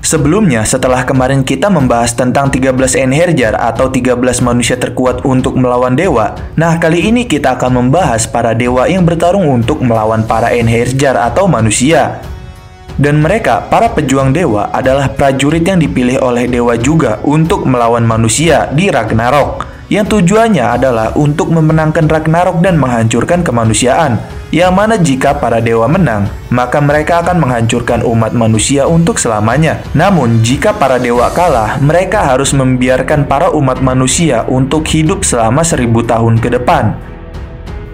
Sebelumnya, setelah kemarin kita membahas tentang 13 Einherjar atau 13 manusia terkuat untuk melawan dewa, nah kali ini kita akan membahas para dewa yang bertarung untuk melawan para Einherjar atau manusia. Dan mereka, para pejuang dewa, adalah prajurit yang dipilih oleh dewa juga untuk melawan manusia di Ragnarok, yang tujuannya adalah untuk memenangkan Ragnarok dan menghancurkan kemanusiaan. Yang mana jika para dewa menang, maka mereka akan menghancurkan umat manusia untuk selamanya. Namun, jika para dewa kalah, mereka harus membiarkan para umat manusia untuk hidup selama 1000 tahun ke depan.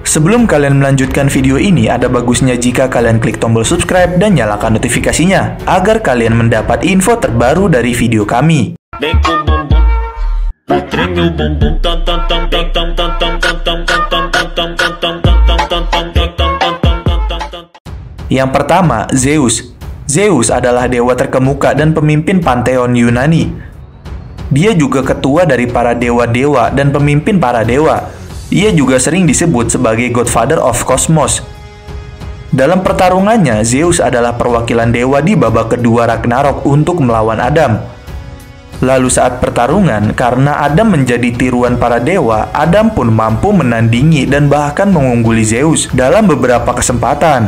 Sebelum kalian melanjutkan video ini, ada bagusnya jika kalian klik tombol subscribe dan nyalakan notifikasinya, agar kalian mendapat info terbaru dari video kami. Yang pertama, Zeus. Zeus adalah dewa terkemuka dan pemimpin panteon Yunani. Dia juga ketua dari para dewa-dewa dan pemimpin para dewa. Ia juga sering disebut sebagai Godfather of Cosmos. Dalam pertarungannya, Zeus adalah perwakilan dewa di babak kedua Ragnarok untuk melawan Adam. Lalu saat pertarungan, karena Adam menjadi tiruan para dewa, Adam pun mampu menandingi dan bahkan mengungguli Zeus dalam beberapa kesempatan.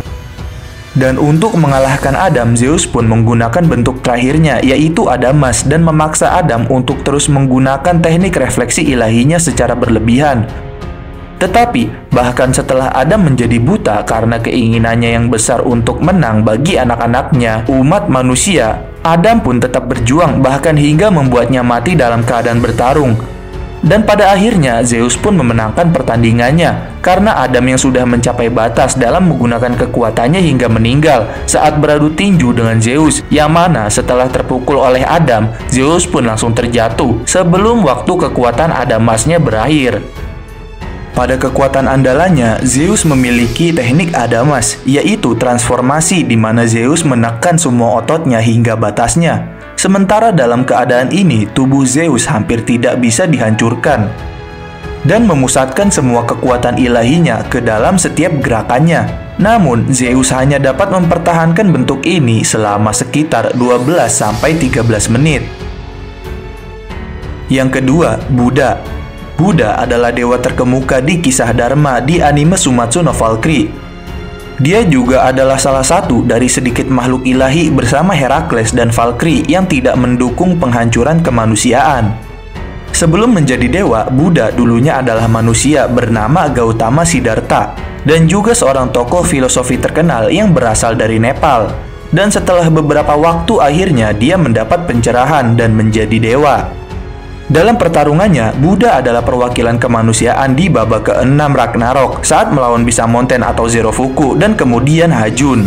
Dan untuk mengalahkan Adam, Zeus pun menggunakan bentuk terakhirnya, yaitu Adamas, dan memaksa Adam untuk terus menggunakan teknik refleksi ilahinya secara berlebihan. Tetapi, bahkan setelah Adam menjadi buta karena keinginannya yang besar untuk menang bagi anak-anaknya, umat manusia, Adam pun tetap berjuang bahkan hingga membuatnya mati dalam keadaan bertarung. Dan pada akhirnya Zeus pun memenangkan pertandingannya karena Adam yang sudah mencapai batas dalam menggunakan kekuatannya hingga meninggal saat beradu tinju dengan Zeus, yang mana setelah terpukul oleh Adam, Zeus pun langsung terjatuh sebelum waktu kekuatan Adamasnya berakhir. Pada kekuatan andalannya, Zeus memiliki teknik Adamas, yaitu transformasi di mana Zeus menekan semua ototnya hingga batasnya. Sementara dalam keadaan ini, tubuh Zeus hampir tidak bisa dihancurkan dan memusatkan semua kekuatan ilahinya ke dalam setiap gerakannya. Namun, Zeus hanya dapat mempertahankan bentuk ini selama sekitar 12-13 menit. Yang kedua, Buddha. Buddha adalah dewa terkemuka di kisah Dharma di anime Sumatsu no Valkyrie. Dia juga adalah salah satu dari sedikit makhluk ilahi bersama Herakles dan Valkyrie yang tidak mendukung penghancuran kemanusiaan. Sebelum menjadi dewa, Buddha dulunya adalah manusia bernama Gautama Siddhartha dan juga seorang tokoh filosofi terkenal yang berasal dari Nepal. Dan setelah beberapa waktu akhirnya dia mendapat pencerahan dan menjadi dewa. Dalam pertarungannya, Buddha adalah perwakilan kemanusiaan di babak ke-6 Ragnarok saat melawan Bisa Mountain atau Zero Fuku dan kemudian Hajun.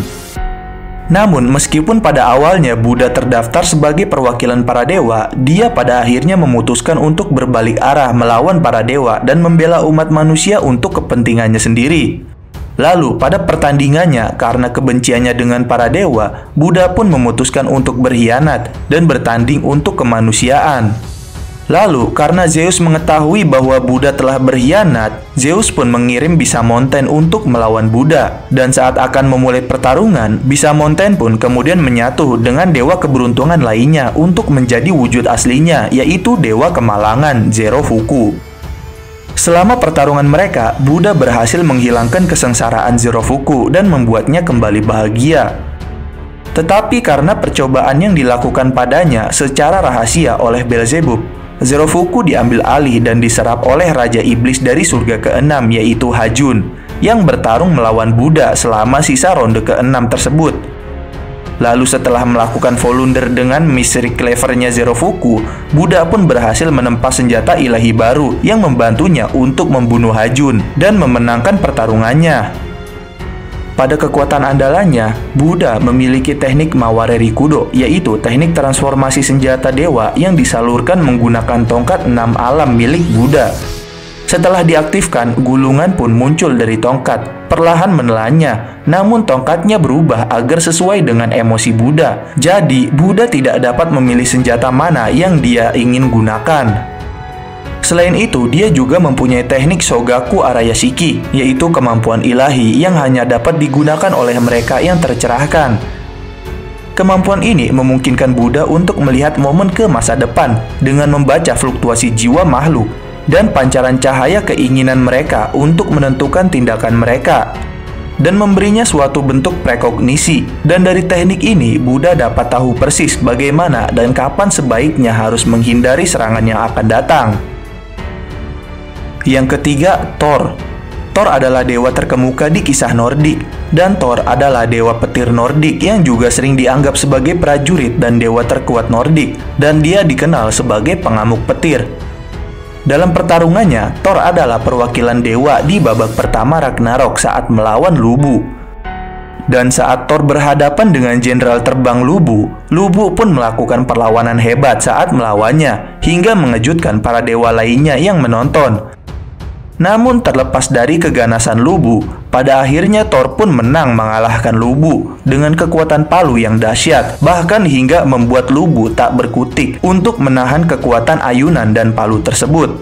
Namun, meskipun pada awalnya Buddha terdaftar sebagai perwakilan para dewa, dia pada akhirnya memutuskan untuk berbalik arah melawan para dewa dan membela umat manusia untuk kepentingannya sendiri. Lalu, pada pertandingannya, karena kebenciannya dengan para dewa, Buddha pun memutuskan untuk berkhianat dan bertanding untuk kemanusiaan. Lalu, karena Zeus mengetahui bahwa Buddha telah berkhianat, Zeus pun mengirim Bisa Mountain untuk melawan Buddha. Dan saat akan memulai pertarungan, Bisa Mountain pun kemudian menyatu dengan dewa keberuntungan lainnya untuk menjadi wujud aslinya, yaitu dewa kemalangan, Zero Fuku. Selama pertarungan mereka, Buddha berhasil menghilangkan kesengsaraan Zero Fuku dan membuatnya kembali bahagia. Tetapi karena percobaan yang dilakukan padanya secara rahasia oleh Beelzebub, Zero Fuku diambil alih dan diserap oleh Raja Iblis dari surga ke-6, yaitu Hajun, yang bertarung melawan Buddha selama sisa ronde ke-6 tersebut. Lalu setelah melakukan volunder dengan Mystery Cleaver-nya Zero Fuku, Buddha pun berhasil menempa senjata ilahi baru yang membantunya untuk membunuh Hajun dan memenangkan pertarungannya. Pada kekuatan andalannya, Buddha memiliki teknik Mawareri Kudo, yaitu teknik transformasi senjata dewa yang disalurkan menggunakan tongkat 6 alam milik Buddha. Setelah diaktifkan, gulungan pun muncul dari tongkat, perlahan menelannya. Namun tongkatnya berubah agar sesuai dengan emosi Buddha. Jadi, Buddha tidak dapat memilih senjata mana yang dia ingin gunakan. Selain itu, dia juga mempunyai teknik Shogaku Arayashiki, yaitu kemampuan ilahi yang hanya dapat digunakan oleh mereka yang tercerahkan. Kemampuan ini memungkinkan Buddha untuk melihat momen ke masa depan dengan membaca fluktuasi jiwa makhluk dan pancaran cahaya keinginan mereka untuk menentukan tindakan mereka, dan memberinya suatu bentuk prekognisi. Dan dari teknik ini, Buddha dapat tahu persis bagaimana dan kapan sebaiknya harus menghindari serangan yang akan datang. Yang ketiga, Thor. Thor adalah dewa terkemuka di kisah Nordik, dan Thor adalah dewa petir Nordik yang juga sering dianggap sebagai prajurit dan dewa terkuat Nordik, dan dia dikenal sebagai pengamuk petir. Dalam pertarungannya, Thor adalah perwakilan dewa di babak pertama Ragnarok saat melawan Lubu. Dan saat Thor berhadapan dengan jenderal terbang Lubu, Lubu pun melakukan perlawanan hebat saat melawannya, hingga mengejutkan para dewa lainnya yang menonton. Namun terlepas dari keganasan Lubu, pada akhirnya Thor pun menang mengalahkan Lubu dengan kekuatan palu yang dahsyat, bahkan hingga membuat Lubu tak berkutik untuk menahan kekuatan ayunan dan palu tersebut.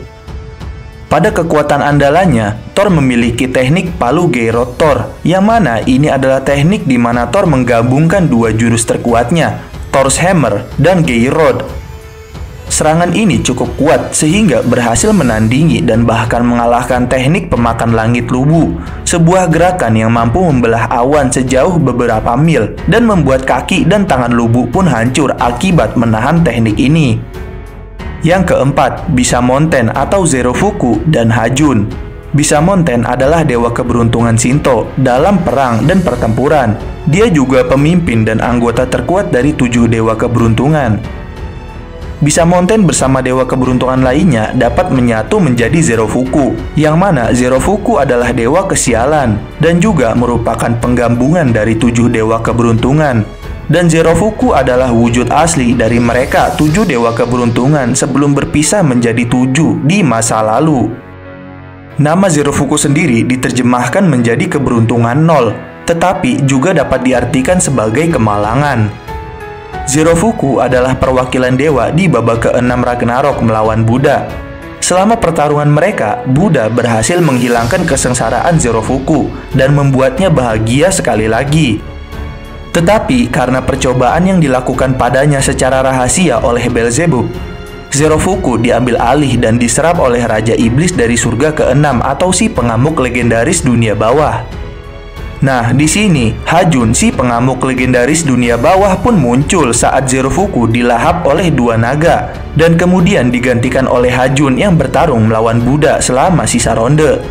Pada kekuatan andalannya, Thor memiliki teknik palu Geirot Thor, yang mana ini adalah teknik di mana Thor menggabungkan dua jurus terkuatnya, Thor's Hammer dan Geirot. Serangan ini cukup kuat sehingga berhasil menandingi dan bahkan mengalahkan teknik pemakan langit Lubu, sebuah gerakan yang mampu membelah awan sejauh beberapa mil dan membuat kaki dan tangan Lubu pun hancur akibat menahan teknik ini. Yang keempat, Bishamonten atau Zerofuku dan Hajun. Bishamonten adalah dewa keberuntungan Shinto dalam perang dan pertempuran. Dia juga pemimpin dan anggota terkuat dari 7 dewa keberuntungan. Bishamonten bersama dewa keberuntungan lainnya dapat menyatu menjadi Zerofuku, yang mana Zerofuku adalah dewa kesialan dan juga merupakan penggabungan dari 7 dewa keberuntungan. Dan Zerofuku adalah wujud asli dari mereka 7 dewa keberuntungan sebelum berpisah menjadi 7 di masa lalu. Nama Zerofuku sendiri diterjemahkan menjadi keberuntungan 0, tetapi juga dapat diartikan sebagai kemalangan. Zerofuku adalah perwakilan dewa di babak ke-6 Ragnarok melawan Buddha. Selama pertarungan mereka, Buddha berhasil menghilangkan kesengsaraan Zerofuku dan membuatnya bahagia sekali lagi. Tetapi karena percobaan yang dilakukan padanya secara rahasia oleh Beelzebub, Zerofuku diambil alih dan diserap oleh Raja Iblis dari surga ke-6 atau si pengamuk legendaris dunia bawah. Nah, di sini Hajun, si pengamuk legendaris dunia bawah pun muncul saat Zerofuku dilahap oleh 2 naga dan kemudian digantikan oleh Hajun yang bertarung melawan Buddha selama sisa ronde.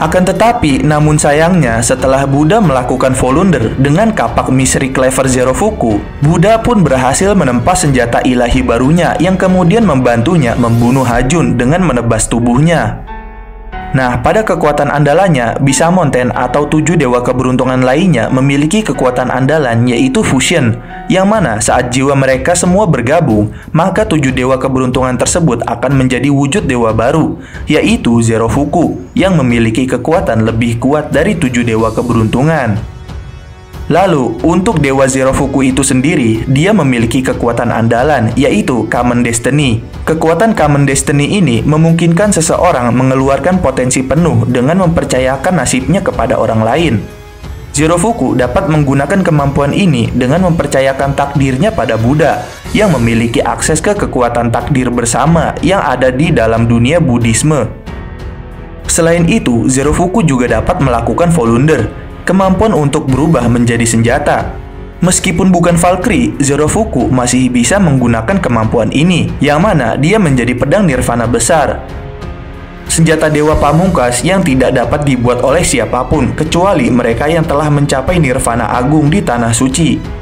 Akan tetapi, namun sayangnya setelah Buddha melakukan Volunder dengan kapak misteri Clever Zerofuku, Buddha pun berhasil menempa senjata ilahi barunya yang kemudian membantunya membunuh Hajun dengan menebas tubuhnya. Nah, pada kekuatan andalannya, Bishamonten atau 7 dewa keberuntungan lainnya memiliki kekuatan andalan yaitu Fusion, yang mana saat jiwa mereka semua bergabung, maka 7 dewa keberuntungan tersebut akan menjadi wujud dewa baru, yaitu Zerofuku, yang memiliki kekuatan lebih kuat dari 7 dewa keberuntungan. Lalu, untuk dewa Zerofuku itu sendiri, dia memiliki kekuatan andalan, yaitu Common Destiny. Kekuatan Common Destiny ini memungkinkan seseorang mengeluarkan potensi penuh dengan mempercayakan nasibnya kepada orang lain. Zerofuku dapat menggunakan kemampuan ini dengan mempercayakan takdirnya pada Buddha, yang memiliki akses ke kekuatan takdir bersama yang ada di dalam dunia Buddhisme. Selain itu, Zerofuku juga dapat melakukan Volunder, kemampuan untuk berubah menjadi senjata. Meskipun bukan Valkyrie, Zerofuku masih bisa menggunakan kemampuan ini, yang mana dia menjadi pedang nirvana besar. Senjata dewa pamungkas yang tidak dapat dibuat oleh siapapun, kecuali mereka yang telah mencapai nirvana agung di Tanah Suci.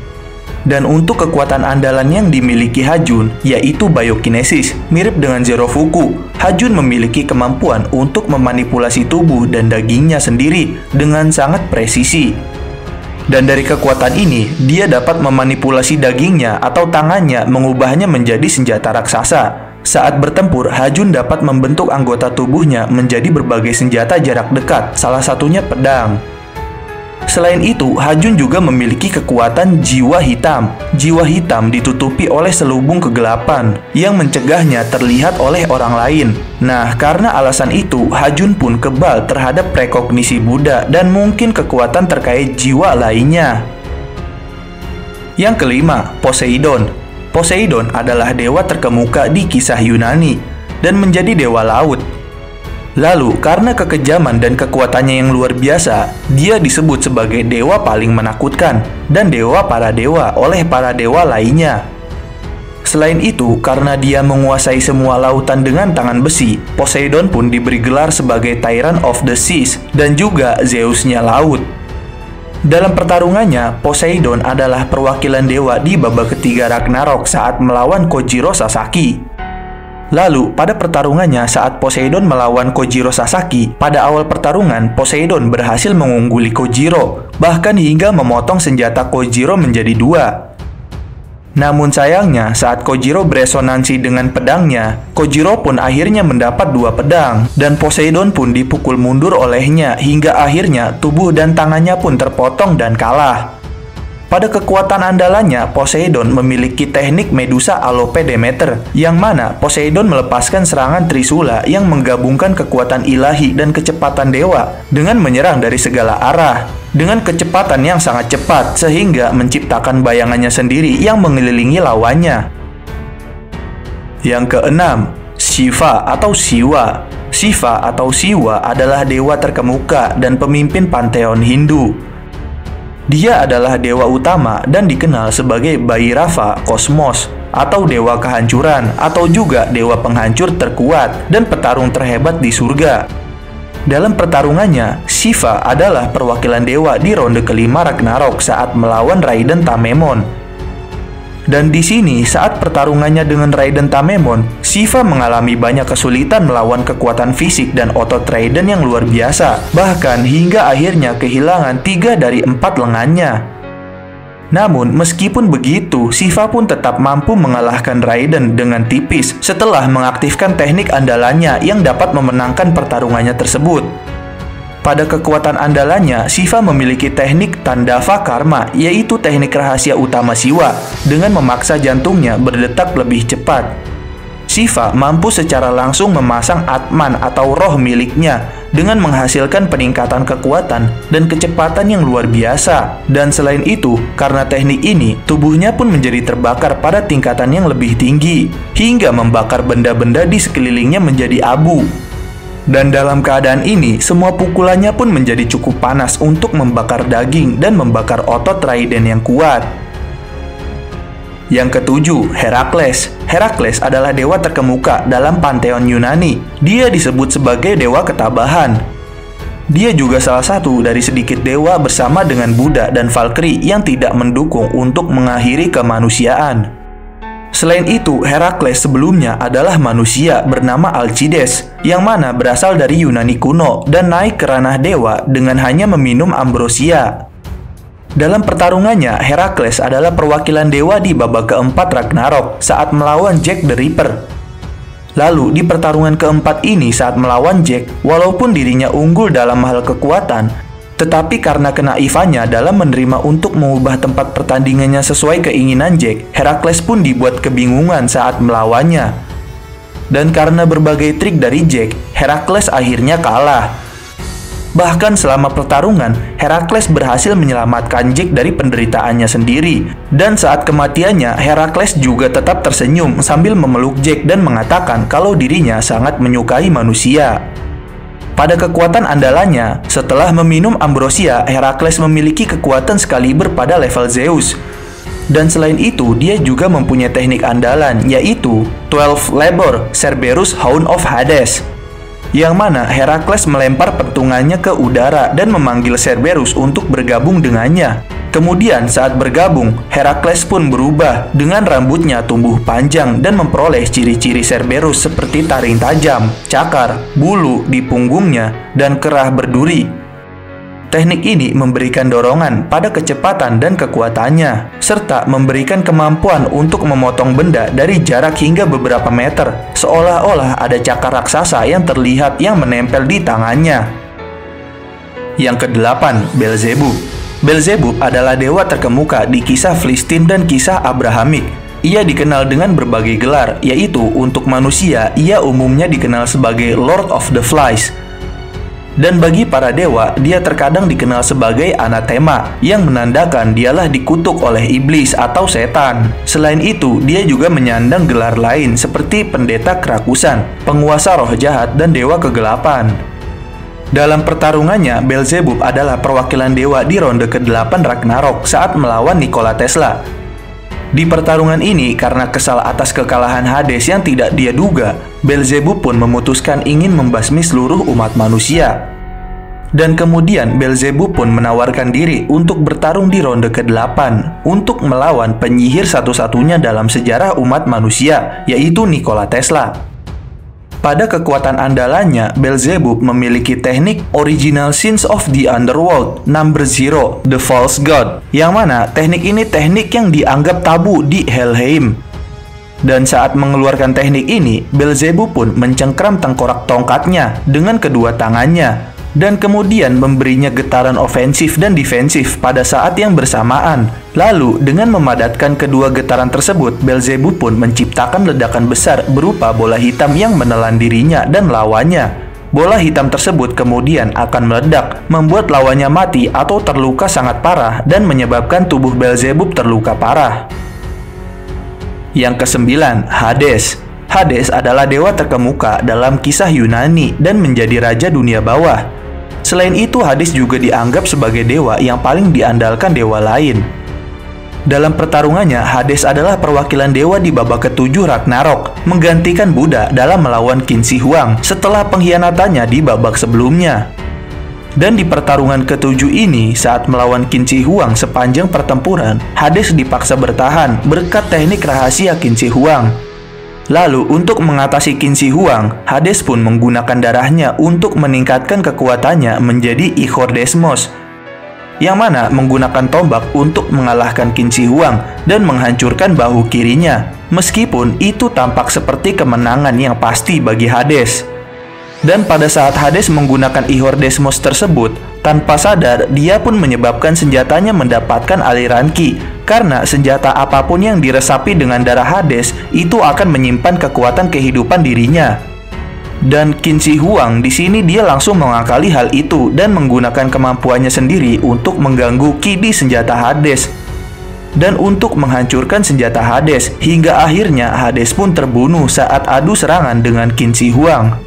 Dan untuk kekuatan andalan yang dimiliki Hajun, yaitu Biokinesis, mirip dengan Zerofuku, Hajun memiliki kemampuan untuk memanipulasi tubuh dan dagingnya sendiri dengan sangat presisi. Dan dari kekuatan ini, dia dapat memanipulasi dagingnya atau tangannya mengubahnya menjadi senjata raksasa. Saat bertempur, Hajun dapat membentuk anggota tubuhnya menjadi berbagai senjata jarak dekat, salah satunya pedang. Selain itu, Hajun juga memiliki kekuatan jiwa hitam. Jiwa hitam ditutupi oleh selubung kegelapan yang mencegahnya terlihat oleh orang lain. Nah, karena alasan itu, Hajun pun kebal terhadap prekognisi Buddha dan mungkin kekuatan terkait jiwa lainnya. Yang kelima, Poseidon. Poseidon adalah dewa terkemuka di kisah Yunani dan menjadi dewa laut. Lalu, karena kekejaman dan kekuatannya yang luar biasa, dia disebut sebagai dewa paling menakutkan dan dewa para dewa oleh para dewa lainnya. Selain itu, karena dia menguasai semua lautan dengan tangan besi, Poseidon pun diberi gelar sebagai Tyrant of the Seas dan juga Zeusnya laut. Dalam pertarungannya, Poseidon adalah perwakilan dewa di babak ketiga Ragnarok saat melawan Kojiro Sasaki. Lalu, pada pertarungannya saat Poseidon melawan Kojiro Sasaki, pada awal pertarungan, Poseidon berhasil mengungguli Kojiro, bahkan hingga memotong senjata Kojiro menjadi dua. Namun sayangnya, saat Kojiro beresonansi dengan pedangnya, Kojiro pun akhirnya mendapat dua pedang, dan Poseidon pun dipukul mundur olehnya hingga akhirnya tubuh dan tangannya pun terpotong dan kalah. Pada kekuatan andalannya, Poseidon memiliki teknik Medusa Alope Demeter, yang mana Poseidon melepaskan serangan Trisula yang menggabungkan kekuatan ilahi dan kecepatan dewa dengan menyerang dari segala arah, dengan kecepatan yang sangat cepat sehingga menciptakan bayangannya sendiri yang mengelilingi lawannya. Yang keenam, Shiva atau Siwa. Shiva atau Siwa adalah dewa terkemuka dan pemimpin panteon Hindu. Dia adalah dewa utama dan dikenal sebagai Bhairava Kosmos atau dewa kehancuran atau juga dewa penghancur terkuat dan petarung terhebat di surga. Dalam pertarungannya, Shiva adalah perwakilan dewa di ronde kelima Ragnarok saat melawan Raiden Tamemon. Dan di sini, saat pertarungannya dengan Raiden Tamemon, Shiva mengalami banyak kesulitan melawan kekuatan fisik dan otot Raiden yang luar biasa, bahkan hingga akhirnya kehilangan 3 dari 4 lengannya. Namun, meskipun begitu, Shiva pun tetap mampu mengalahkan Raiden dengan tipis setelah mengaktifkan teknik andalannya yang dapat memenangkan pertarungannya tersebut. Pada kekuatan andalannya, Shiva memiliki teknik Tandava Karma, yaitu teknik rahasia utama Siwa, dengan memaksa jantungnya berdetak lebih cepat. Shiva mampu secara langsung memasang Atman atau roh miliknya dengan menghasilkan peningkatan kekuatan dan kecepatan yang luar biasa. Dan selain itu, karena teknik ini, tubuhnya pun menjadi terbakar pada tingkatan yang lebih tinggi, hingga membakar benda-benda di sekelilingnya menjadi abu. Dan dalam keadaan ini, semua pukulannya pun menjadi cukup panas untuk membakar daging dan membakar otot Raiden yang kuat. Yang ketujuh, Herakles. Herakles adalah dewa terkemuka dalam panteon Yunani. Dia disebut sebagai dewa ketabahan. Dia juga salah satu dari sedikit dewa bersama dengan Buddha dan Valkyrie yang tidak mendukung untuk mengakhiri kemanusiaan. Selain itu, Herakles sebelumnya adalah manusia bernama Alcides, yang mana berasal dari Yunani kuno dan naik ke ranah dewa dengan hanya meminum ambrosia. Dalam pertarungannya, Herakles adalah perwakilan dewa di babak keempat Ragnarok saat melawan Jack the Ripper. Lalu, di pertarungan keempat ini saat melawan Jack, walaupun dirinya unggul dalam hal kekuatan, tetapi karena kenaifannya dalam menerima untuk mengubah tempat pertandingannya sesuai keinginan Jack, Herakles pun dibuat kebingungan saat melawannya. Dan karena berbagai trik dari Jack, Herakles akhirnya kalah. Bahkan selama pertarungan, Herakles berhasil menyelamatkan Jack dari penderitaannya sendiri. Dan saat kematiannya, Herakles juga tetap tersenyum sambil memeluk Jack dan mengatakan kalau dirinya sangat menyukai manusia. Pada kekuatan andalannya, setelah meminum ambrosia, Herakles memiliki kekuatan Excalibur pada level Zeus. Dan selain itu, dia juga mempunyai teknik andalan, yaitu 12 Labor Cerberus Hound of Hades, yang mana Herakles melempar pentungannya ke udara dan memanggil Cerberus untuk bergabung dengannya. Kemudian saat bergabung, Herakles pun berubah dengan rambutnya tumbuh panjang dan memperoleh ciri-ciri Cerberus seperti taring tajam, cakar, bulu di punggungnya, dan kerah berduri. Teknik ini memberikan dorongan pada kecepatan dan kekuatannya, serta memberikan kemampuan untuk memotong benda dari jarak hingga beberapa meter, seolah-olah ada cakar raksasa yang terlihat yang menempel di tangannya. Yang kedelapan, Beelzebub. Beelzebub adalah dewa terkemuka di kisah Filistin dan kisah Abrahamik. Ia dikenal dengan berbagai gelar, yaitu untuk manusia, ia umumnya dikenal sebagai Lord of the Flies. Dan bagi para dewa, dia terkadang dikenal sebagai anathema, yang menandakan dialah dikutuk oleh iblis atau setan. Selain itu, dia juga menyandang gelar lain seperti pendeta kerakusan, penguasa roh jahat, dan dewa kegelapan. Dalam pertarungannya, Beelzebub adalah perwakilan dewa di ronde ke-8 Ragnarok saat melawan Nikola Tesla. Di pertarungan ini, karena kesal atas kekalahan Hades yang tidak dia duga, Beelzebub pun memutuskan ingin membasmi seluruh umat manusia. Dan kemudian Beelzebub pun menawarkan diri untuk bertarung di ronde ke-8 untuk melawan penyihir satu-satunya dalam sejarah umat manusia, yaitu Nikola Tesla. Pada kekuatan andalannya, Beelzebub memiliki teknik Original Sins of the Underworld Number Zero, The False God, yang mana teknik ini teknik yang dianggap tabu di Helheim. Dan saat mengeluarkan teknik ini, Beelzebub pun mencengkram tengkorak tongkatnya dengan kedua tangannya, dan kemudian memberinya getaran ofensif dan defensif pada saat yang bersamaan. Lalu, dengan memadatkan kedua getaran tersebut, Beelzebub pun menciptakan ledakan besar berupa bola hitam yang menelan dirinya dan lawannya. Bola hitam tersebut kemudian akan meledak, membuat lawannya mati atau terluka sangat parah dan menyebabkan tubuh Beelzebub terluka parah. Yang ke-9, Hades. Hades adalah dewa terkemuka dalam kisah Yunani dan menjadi raja dunia bawah. Selain itu, Hades juga dianggap sebagai dewa yang paling diandalkan dewa lain. Dalam pertarungannya, Hades adalah perwakilan dewa di babak ke-7 Ragnarok, menggantikan Buddha dalam melawan Qin Shi Huang setelah pengkhianatannya di babak sebelumnya. Dan di pertarungan ke-7 ini, saat melawan Qin Shi Huang sepanjang pertempuran, Hades dipaksa bertahan berkat teknik rahasia Qin Shi Huang. Lalu, untuk mengatasi Qin Shi Huang, Hades pun menggunakan darahnya untuk meningkatkan kekuatannya menjadi Ichor Desmos, yang mana menggunakan tombak untuk mengalahkan Qin Shi Huang dan menghancurkan bahu kirinya. Meskipun itu tampak seperti kemenangan yang pasti bagi Hades. Dan pada saat Hades menggunakan Ichor Desmos tersebut, tanpa sadar dia pun menyebabkan senjatanya mendapatkan aliran Ki, karena senjata apapun yang diresapi dengan darah Hades itu akan menyimpan kekuatan kehidupan dirinya. Dan Qin Shi Huang di sini dia langsung mengakali hal itu dan menggunakan kemampuannya sendiri untuk mengganggu Ki di senjata Hades dan untuk menghancurkan senjata Hades, hingga akhirnya Hades pun terbunuh saat adu serangan dengan Qin Shi Huang.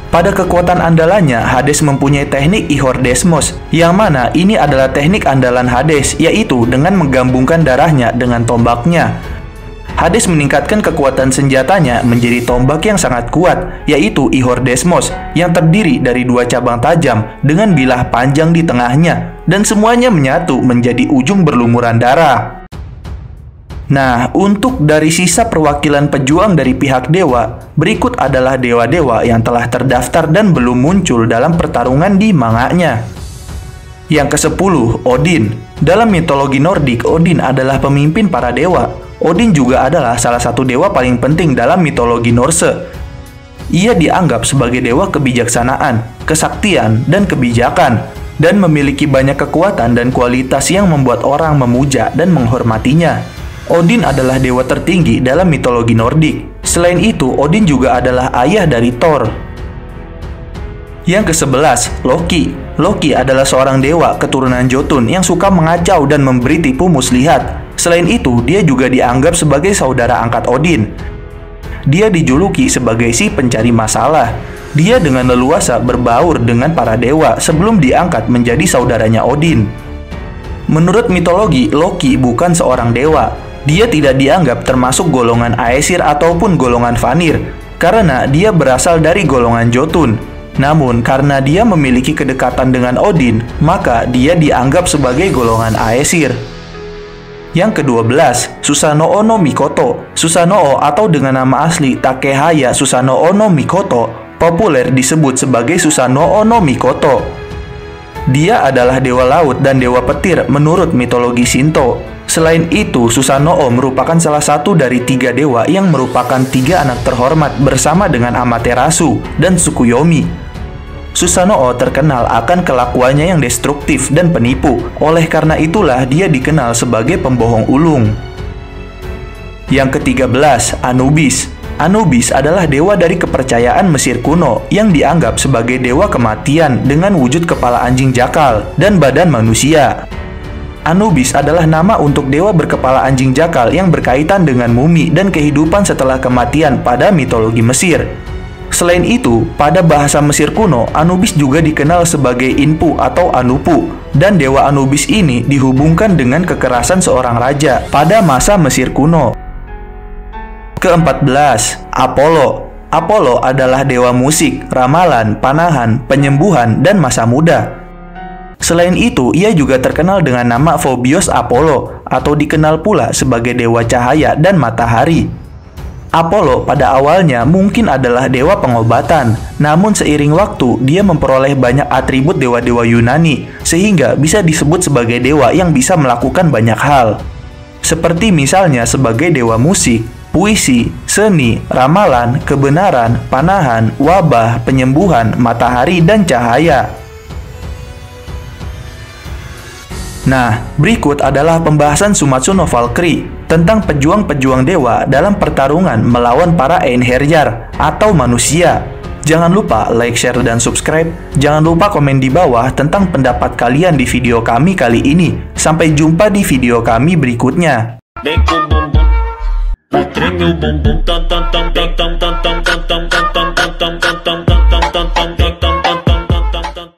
Pada kekuatan andalannya, Hades mempunyai teknik Ichor Desmos, yang mana ini adalah teknik andalan Hades, yaitu dengan menggabungkan darahnya dengan tombaknya. Hades meningkatkan kekuatan senjatanya menjadi tombak yang sangat kuat, yaitu Ichor Desmos, yang terdiri dari 2 cabang tajam dengan bilah panjang di tengahnya, dan semuanya menyatu menjadi ujung berlumuran darah. Nah, untuk dari sisa perwakilan pejuang dari pihak dewa, berikut adalah dewa-dewa yang telah terdaftar dan belum muncul dalam pertarungan di manganya. Yang ke-10, Odin. Dalam mitologi Nordik, Odin adalah pemimpin para dewa. Odin juga adalah salah satu dewa paling penting dalam mitologi Norse. Ia dianggap sebagai dewa kebijaksanaan, kesaktian, dan kebijakan, dan memiliki banyak kekuatan dan kualitas yang membuat orang memuja dan menghormatinya. Odin adalah dewa tertinggi dalam mitologi Nordik. Selain itu, Odin juga adalah ayah dari Thor. Yang ke-11, Loki. Loki adalah seorang dewa keturunan Jotun yang suka mengacau dan memberi tipu muslihat. Selain itu, dia juga dianggap sebagai saudara angkat Odin. Dia dijuluki sebagai si pencari masalah. Dia dengan leluasa berbaur dengan para dewa sebelum diangkat menjadi saudaranya Odin. Menurut mitologi, Loki bukan seorang dewa. Dia tidak dianggap termasuk golongan Aesir ataupun golongan Vanir, karena dia berasal dari golongan Jotun. Namun, karena dia memiliki kedekatan dengan Odin, maka dia dianggap sebagai golongan Aesir. Yang ke-12, Susanoo no Mikoto. Susanoo atau dengan nama asli Takehaya Susanoo no Mikoto, populer disebut sebagai Susanoo no Mikoto. Dia adalah dewa laut dan dewa petir menurut mitologi Shinto. Selain itu, Susanoo merupakan salah satu dari 3 dewa yang merupakan 3 anak terhormat bersama dengan Amaterasu dan Tsukuyomi. Susanoo terkenal akan kelakuannya yang destruktif dan penipu. Oleh karena itulah dia dikenal sebagai pembohong ulung. Yang ke-13, Anubis. Anubis adalah dewa dari kepercayaan Mesir kuno yang dianggap sebagai dewa kematian dengan wujud kepala anjing jakal dan badan manusia. Anubis adalah nama untuk dewa berkepala anjing jakal yang berkaitan dengan mumi dan kehidupan setelah kematian pada mitologi Mesir. Selain itu, pada bahasa Mesir kuno, Anubis juga dikenal sebagai Inpu atau Anupu, dan dewa Anubis ini dihubungkan dengan kekerasan seorang raja pada masa Mesir kuno. Ke-14, Apollo. Apollo adalah dewa musik, ramalan, panahan, penyembuhan, dan masa muda. Selain itu, ia juga terkenal dengan nama Phobios Apollo, atau dikenal pula sebagai dewa cahaya dan matahari. Apollo pada awalnya mungkin adalah dewa pengobatan, namun seiring waktu dia memperoleh banyak atribut dewa-dewa Yunani, sehingga bisa disebut sebagai dewa yang bisa melakukan banyak hal. Seperti misalnya sebagai dewa musik, puisi, seni, ramalan, kebenaran, panahan, wabah, penyembuhan, matahari, dan cahaya. Nah, berikut adalah pembahasan Sumatsu no Valkyrie tentang pejuang-pejuang dewa dalam pertarungan melawan para Einherjar atau manusia. Jangan lupa like, share, dan subscribe. Jangan lupa komen di bawah tentang pendapat kalian di video kami kali ini. Sampai jumpa di video kami berikutnya. Ring your boom boom, tam tam tam tam tam tam tam tam tam tam tam tam tam tam tam tam tam tam.